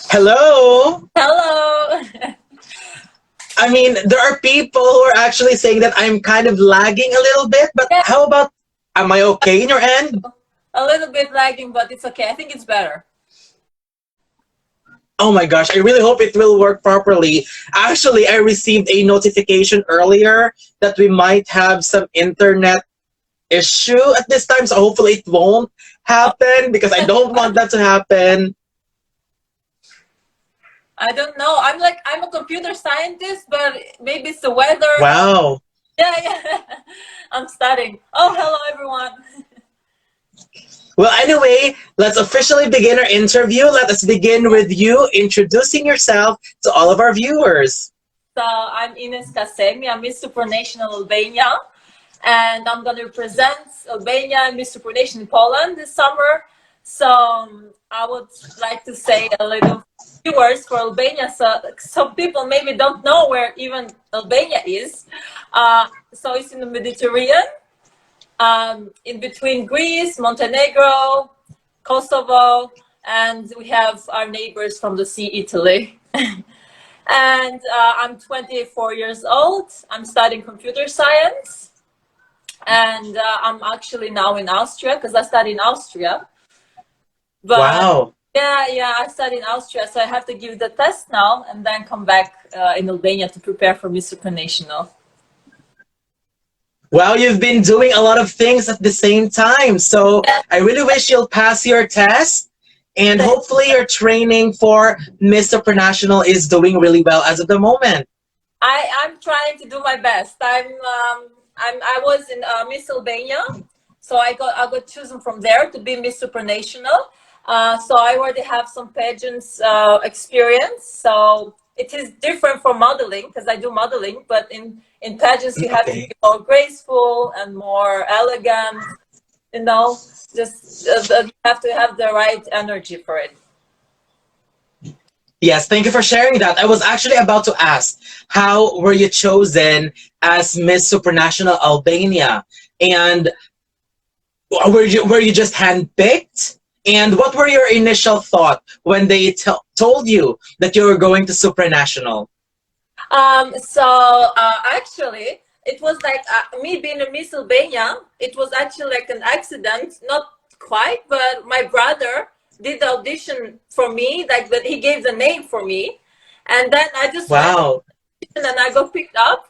Hello. Hello. I mean, there are people who are actually saying that I'm kind of lagging a little bit, but Yeah, how about, am I okay in your end? a little bit lagging, but it's okay. I think it's better. Oh my gosh, I really hope it will work properly. Actually, I received a notification earlier that we might have some internet issue at this time, so hopefully it won't Oh, happen because I don't want that to happen. I don't know. I'm a computer scientist, but maybe it's the weather. Or Wow. yeah, yeah. I'm studying. Oh, hello everyone. Well, anyway, let's officially begin our interview. Let us begin with you introducing yourself to all of our viewers. So I'm Ines Kasemi. I'm Miss Supranational Albania, and I'm going to represent Albania and Miss Supranational in Poland this summer. So I would like to say a little few words for Albania. So some people maybe don't know where even Albania is. So it's in the Mediterranean, in between Greece, Montenegro, Kosovo, and we have our neighbors from the sea, Italy. And I'm 24 years old. I'm studying computer science. And I'm actually now in Austria because I study in Austria. But Wow. yeah, I study in Austria. So I have to give the test now and then come back in Albania to prepare for Miss Supranational. Wow, you've been doing a lot of things at the same time. So I really wish you'll pass your test. And hopefully your training for Miss Supranational is doing really well as of the moment. I'm trying to do my best. I was in Miss Albania, so I got chosen from there to be Miss Supranational. So I already have some pageants experience. So it is different from modeling because I do modeling, but in pageants you have to Okay. be more graceful and more elegant. You know, just you have to have the right energy for it. Yes, thank you for sharing that. I was actually about to ask, how were you chosen as Miss Supranational Albania? And were you just handpicked? And what were your initial thought when they told you that you were going to Supranational? Actually, it was like me being a Miss Albania. It was actually like an accident, not quite, but my brother did the audition for me, like that he gave the name for me, and then I just went Wow. and then I got picked up,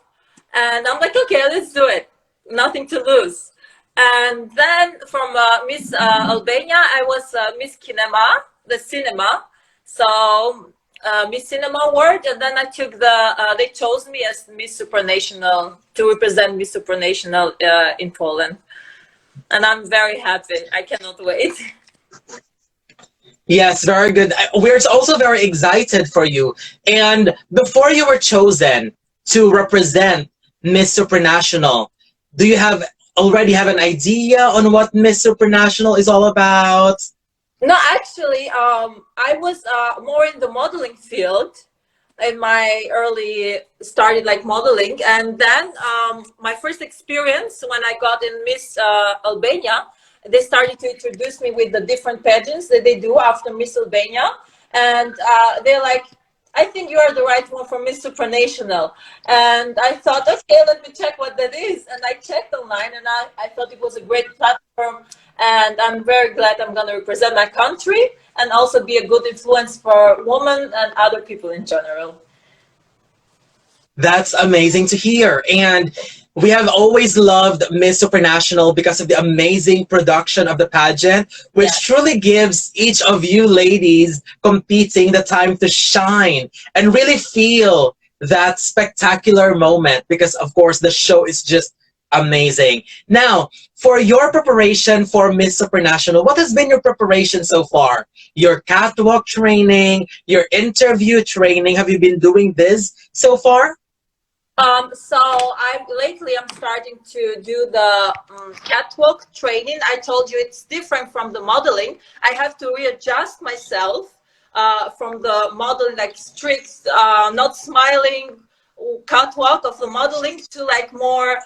and I'm like, okay, let's do it. Nothing to lose. And then from Miss Albania, I was Miss Kinema, the cinema. So Miss Cinema Award, and then I took they chose me as Miss Supranational to represent Miss Supranational in Poland. And I'm very happy. I cannot wait. Yes, very good. We're also very excited for you. And before you were chosen to represent Miss Supranational, do you have already have an idea on what Miss Supranational is all about? No, actually, I was more in the modeling field in my early started like modeling, and then my first experience when I got in Miss Albania, they started to introduce me with the different pageants that they do after Miss Albania, and they're like, I think you are the right one for Miss Supranational. And I thought, okay, let me check what that is. And I checked online, and I thought it was a great platform. And I'm very glad I'm going to represent my country and also be a good influence for women and other people in general. That's amazing to hear. And we have always loved Miss Supranational because of the amazing production of the pageant, Yeah. which truly gives each of you ladies competing the time to shine and really feel that spectacular moment because, of course, the show is just amazing. Now, for your preparation for Miss Supranational, what has been your preparation so far? Your catwalk training, your interview training, have you been doing this so far? So I'm starting to do the catwalk training. I told you it's different from the modeling. I have to readjust myself from the modeling, like strict, not smiling catwalk of the modeling to like more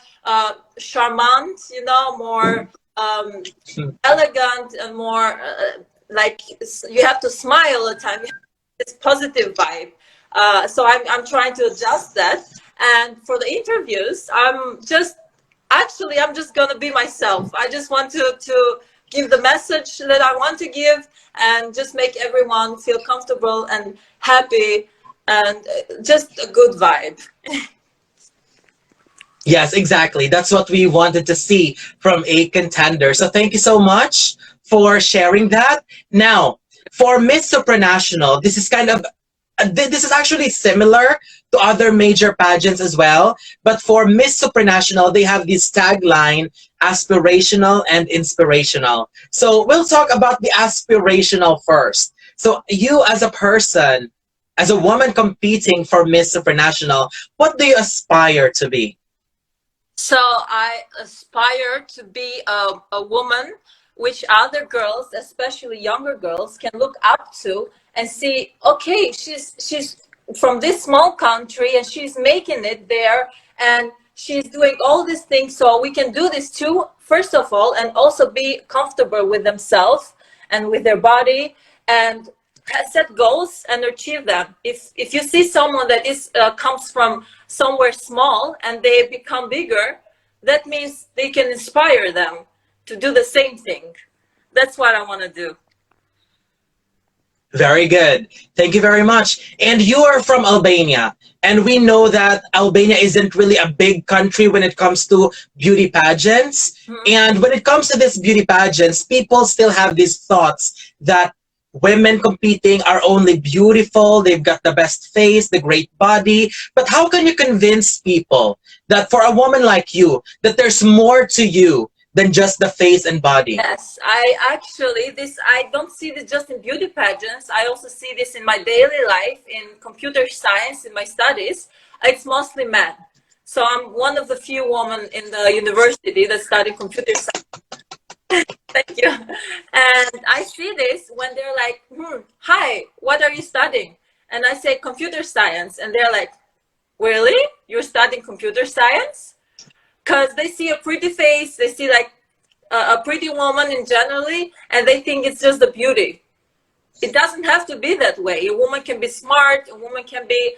charmant, you know, more elegant and more like you have to smile all the time. this positive vibe. So I'm trying to adjust that. And for the interviews, I'm just gonna be myself. I just want to give the message that I want to give and just make everyone feel comfortable and happy and just a good vibe. Yes, exactly. That's what we wanted to see from a contender. So thank you so much for sharing that. Now, for Miss Supranational, this is kind of this is actually similar to other major pageants as well. But for Miss Supranational, they have this tagline: aspirational and inspirational. So we'll talk about the aspirational first. So you, as a person, as a woman competing for Miss Supranational, what do you aspire to be? So I aspire to be a woman which other girls, especially younger girls, can look up to and see, okay, she's from this small country and she's making it there and she's doing all these things, so we can do this too, first of all, and also be comfortable with themselves and with their body and set goals and achieve them. If you see someone that is comes from somewhere small and they become bigger, that means they can inspire them to do the same thing. That's what I want to do. Very good. Thank you very much. And you are from Albania. And we know that Albania isn't really a big country when it comes to beauty pageants. And when it comes to this beauty pageants, people still have these thoughts that women competing are only beautiful, they've got the best face, the great body. But how can you convince people that for a woman like you, that there's more to you than just the face and body? Yes, I don't see this just in beauty pageants. I also see this in my daily life, in computer science, in my studies. It's mostly men. So I'm one of the few women in the university that study computer science. Thank you. And I see this when they're like, hi, what are you studying? And I say computer science. And they're like, really? You're studying computer science? Because they see a pretty face, they see like a pretty woman in generally, and they think it's just the beauty. It doesn't have to be that way. A woman can be smart, a woman can be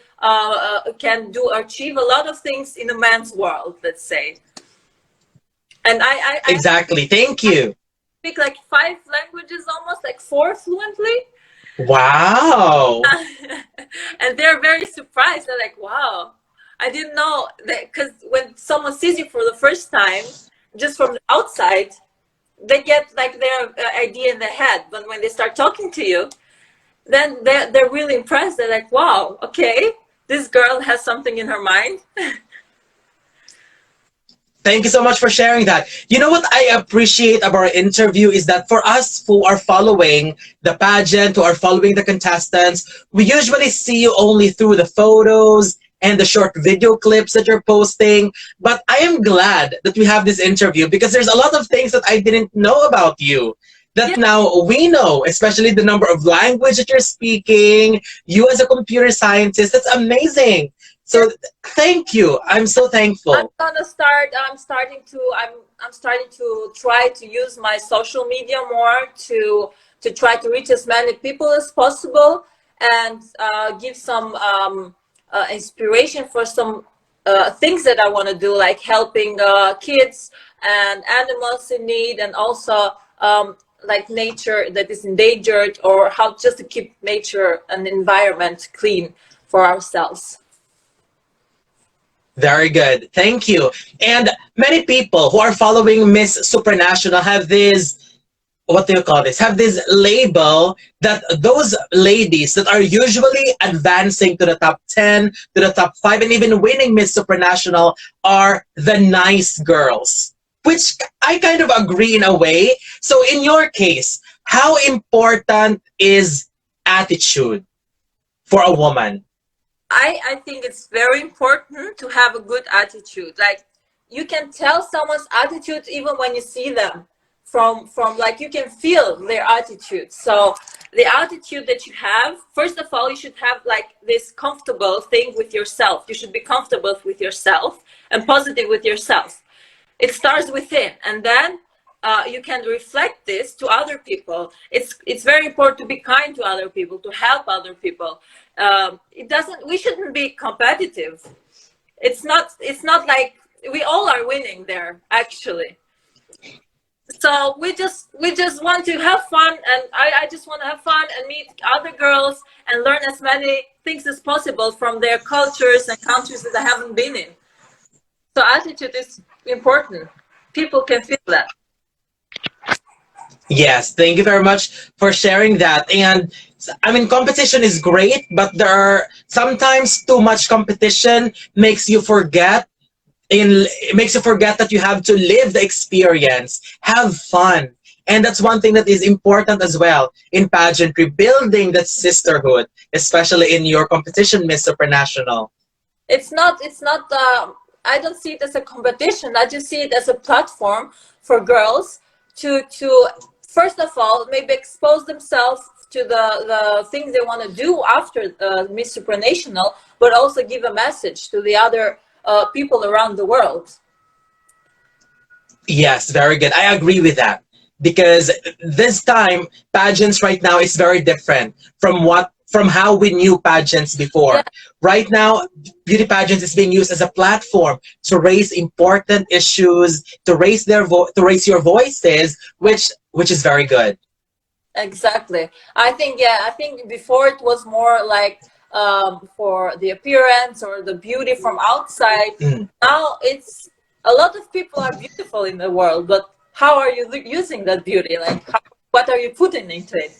achieve a lot of things in a man's world, let's say. And I Exactly. Thank you. speak like 5 languages, almost like 4 fluently. Wow. And they're very surprised. They're like, wow, I didn't know that. Because when someone sees you for the first time, just from the outside, they get like their idea in their head. But when they start talking to you, then they're really impressed. They're like, wow, okay, this girl has something in her mind. Thank you so much for sharing that. You know what I appreciate about our interview is that for us who are following the pageant, who are following the contestants, we usually see you only through the photos and the short video clips that you're posting. But I am glad that we have this interview because there's a lot of things that I didn't know about you that now we know, especially the number of language that you're speaking, you as a computer scientist. That's amazing. So thank you. I'm so thankful. I'm starting to try to use my social media more to try to reach as many people as possible and give some inspiration for some things that I want to do, like helping kids and animals in need, and also like nature that is endangered, or how just to keep nature and environment clean for ourselves. Very good. Thank you. And many people who are following Miss Supranational have this, what do you call this? Have this label that those ladies that are usually advancing to the top 10, to the top 5, and even winning Miss Supranational are the nice girls, which I kind of agree in a way. So in your case, how important is attitude for a woman? I think it's very important to have a good attitude. Like, you can tell someone's attitude even when you see them. From like, you can feel their attitude. So the attitude that you have, first of all, you should have like this comfortable thing with yourself. You should be comfortable with yourself and positive with yourself. It starts within, and then you can reflect this to other people. It's very important to be kind to other people, to help other people. It doesn't. We shouldn't be competitive. It's not like we all are winning there, actually. So we just want to have fun, and I just want to have fun and meet other girls and learn as many things as possible from their cultures and countries that I haven't been in. So attitude is important. People can feel that. Yes, thank you very much for sharing that. And I mean, competition is great, but there are sometimes too much competition makes you forget it makes you forget that you have to live the experience, have fun. And that's one thing that is important as well in pageantry, building that sisterhood, especially in your competition, Miss Supranational. It's not I don't see it as a competition. I just see it as a platform for girls to first of all maybe expose themselves to the things they want to do after Miss Supranational, but also give a message to the other people around the world. Yes, very good. I agree with that because this time pageants right now is very different from how we knew pageants Yeah, before. Right now, beauty pageants is being used as a platform to raise important issues, to raise to raise your voices, which is very good. exactly. I think before it was more like for the appearance or the beauty from outside. Mm. Now it's a lot of people are beautiful in the world, but how are you using that beauty? Like, what are you putting into it?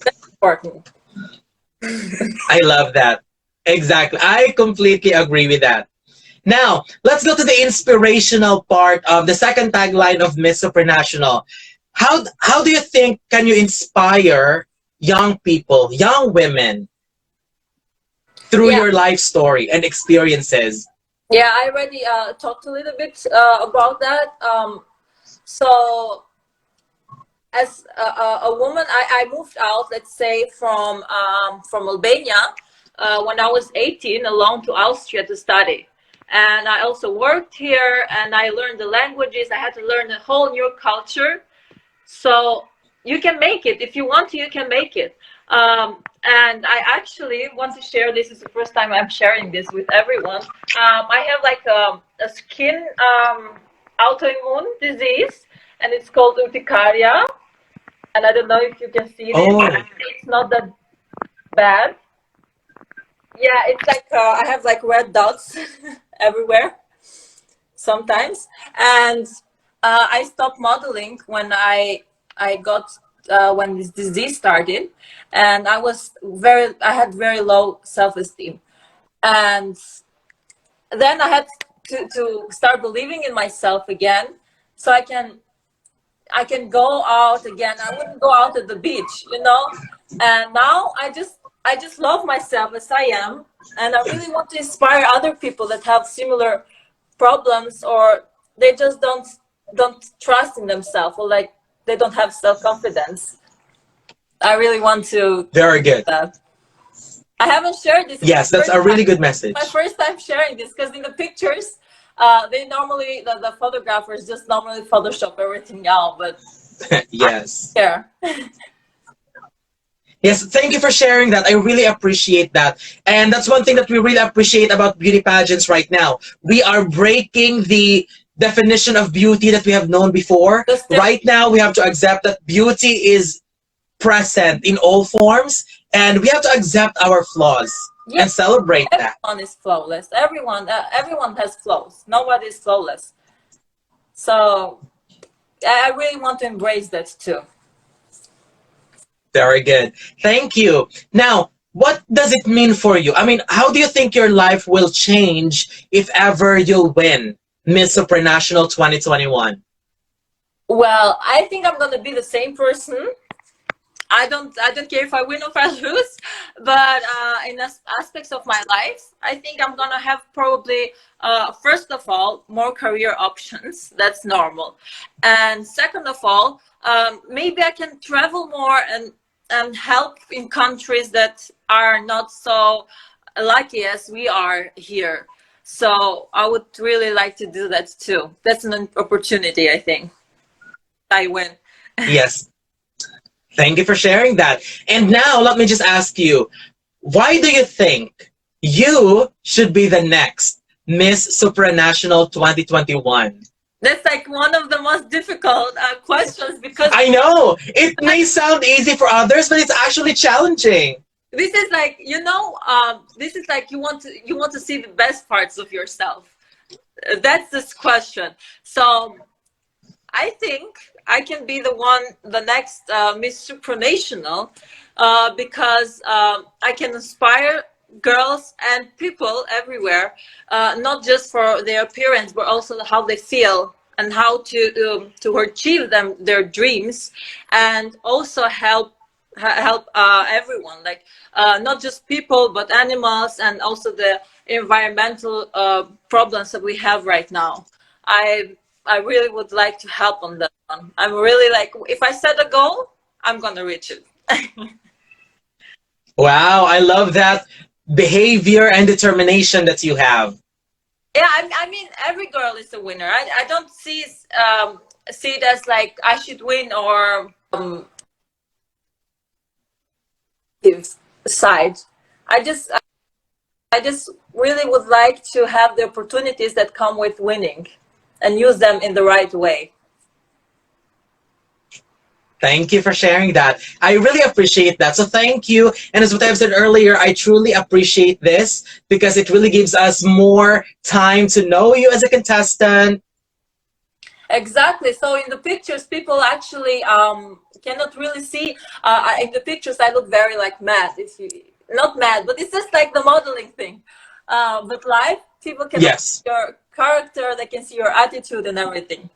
That's important. I love that. Exactly. I completely agree with that. Now, let's go to the inspirational part of the second tagline of Miss Supranational. How do you think can you inspire young people, young women through Yeah, your life story and experiences? yeah. I already talked a little bit about that. So as a woman, I moved out, let's say, from Albania when I was 18, alone to Austria to study. And I also worked here, and I learned the languages. I had to learn a whole new culture. So you can make it if you want to. You can make it. And I actually want to share. This is the first time I'm sharing this with everyone. I have like a skin autoimmune disease, and it's called urticaria, and I don't know if you can see this. Oh, It's not that bad. Yeah, it's like I have like red dots everywhere sometimes, and I stopped modeling when I got when this disease started, and I had very low self-esteem, and then I had to start believing in myself again, so I can go out again. I wouldn't go out at the beach. And now I just love myself as I am, and I really want to inspire other people that have similar problems, or they just don't trust in themselves, or like they don't have self-confidence. I really want to do very good. that. I haven't shared this. It's Yes, that's a really good my message. first time sharing this, because in the pictures they normally the photographers just normally photoshop everything out, but Yes. yeah. Yes, thank you for sharing that. I really appreciate that. And that's one thing that we really appreciate about beauty pageants right now. We are breaking the definition of beauty that we have known before. The stereo- Right now, we have to accept that beauty is present in all forms, and we have to accept our flaws yeah, and celebrate that. everyone is flawless. Everyone has flaws. Nobody is flawless. So I really want to embrace that too. Very good. Thank you. Now, what does it mean for you? I mean, how do you think your life will change if ever you win Miss Supranational 2021? Well, I think I'm gonna be the same person. I don't care if I win or if I lose, but in aspects of my life, I think I'm gonna have probably first of all more career options. That's normal, and second of all, maybe I can travel more and help in countries that are not so lucky as we are here. So I would really like to do that too. That's an opportunity, I think. I win. Yes. Thank you for sharing that. And now let me just ask you, why do you think you should be the next Miss Supranational 2021? That's like one of the most difficult questions because I know it may sound easy for others, but it's actually challenging. this is like this is like you want to see the best parts of yourself. That's this question. So I think I can be the next Miss Supranational, because I can inspire girls and people everywhere, not just for their appearance, but also how they feel and how to achieve their dreams, and also help everyone, like not just people but animals, and also the environmental problems that we have right now. I really would like to help on that one. I'm really like, if I set a goal, I'm gonna reach it. Wow, I love that behavior and determination that you have. Yeah, I mean, every girl is a winner. I don't see it as like I should win or side. I just really would like to have the opportunities that come with winning and use them in the right way. Thank you for sharing that. I really appreciate that. So thank you. And as what I've said earlier, I truly appreciate this because it really gives us more time to know you as a contestant. Exactly. So in the pictures, people actually cannot really see. In the pictures, I look very like mad. If you not mad, but it's just like the modeling thing. But live, people can Yes. see your character. They can see your attitude and everything.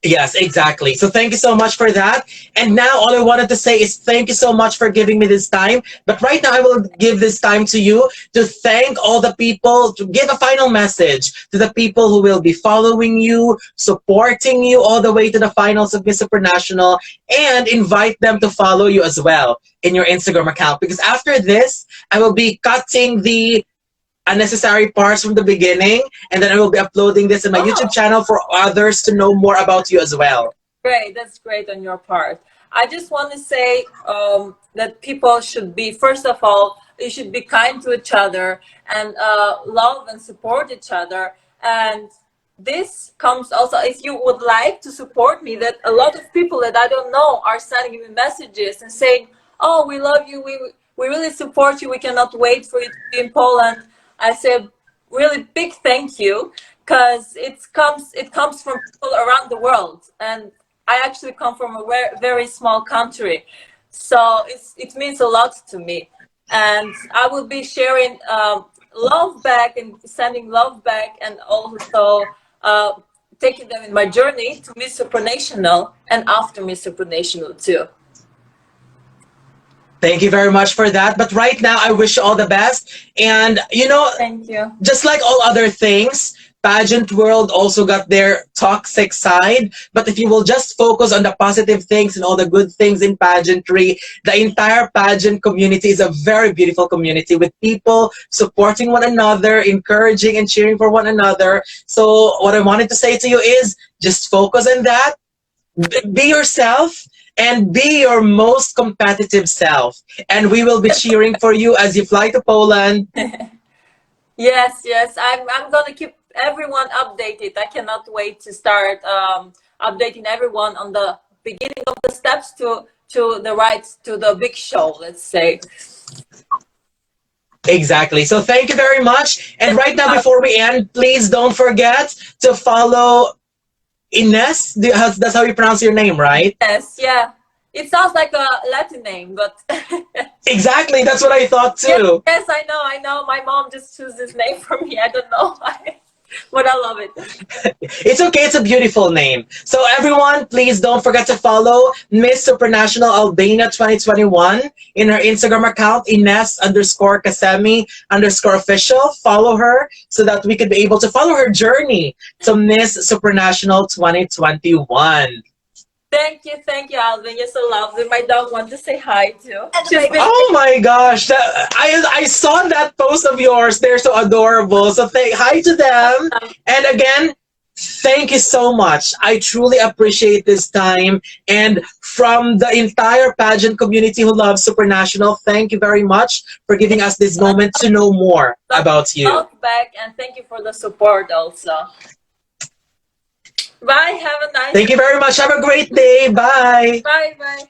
Yes, exactly. So thank you so much for that. And now all I wanted to say is thank you so much for giving me this time. But right now I will give this time to you to thank all the people, to give a final message to the people who will be following you, supporting you all the way to the finals of Miss Supranational, and invite them to follow you as well in your Instagram account. Because after this, I will be cutting the unnecessary parts from the beginning, and then I will be uploading this in my YouTube Oh, channel for others to know more about you as well. great. That's great on your part. I just want to say that people should be, first of all, you should be kind to each other and love and support each other. And this comes also, if you would like to support me, that a lot of people that I don't know are sending me messages and saying, oh, we love you, we really support you, we cannot wait for you to be in Poland. I said, really big thank you, because it comes from people around the world, and I actually come from a very small country, so it means a lot to me, and I will be sharing love back and sending love back, and also uh, taking them in my journey to Miss Supranational and after Miss Supranational too. Thank you very much for that. But right now, I wish you all the best. And, Thank you. just like all other things, pageant world also got their toxic side. But if you will just focus on the positive things and all the good things in pageantry, the entire pageant community is a very beautiful community with people supporting one another, encouraging and cheering for one another. So what I wanted to say to you is just focus on that, be yourself, and be your most competitive self. And we will be cheering for you as you fly to Poland. Yes, I'm gonna keep everyone updated. I cannot wait to start updating everyone on the beginning of the steps to the right to the big show, let's say. Exactly. So thank you very much. And right now, before we end, please don't forget to follow Ines. That's how you pronounce your name, right? Yes, yeah. It sounds like a Latin name, but Exactly. That's what I thought too. yes, I know. My mom just chose this name for me. I don't know why, but I love it. It's okay. It's a beautiful name. So everyone, please don't forget to follow Miss Supranational Albania 2021 in her Instagram account, Ines_Kasemi_official. Follow her so that we could be able to follow her journey to Miss Supranational 2021. Thank you, Alvin. You're so lovely. My dog wants to say hi too. She's been Oh my gosh, I saw that post of yours. They're so adorable. So say hi to them. And again, Thank you so much. I truly appreciate this time. And from the entire pageant community who loves Supranational, thank you very much for giving us this moment to know more about you. Back, and thank you for the support also. Bye. Have a nice Thank you very much. Have a great day. Bye. Bye. Bye.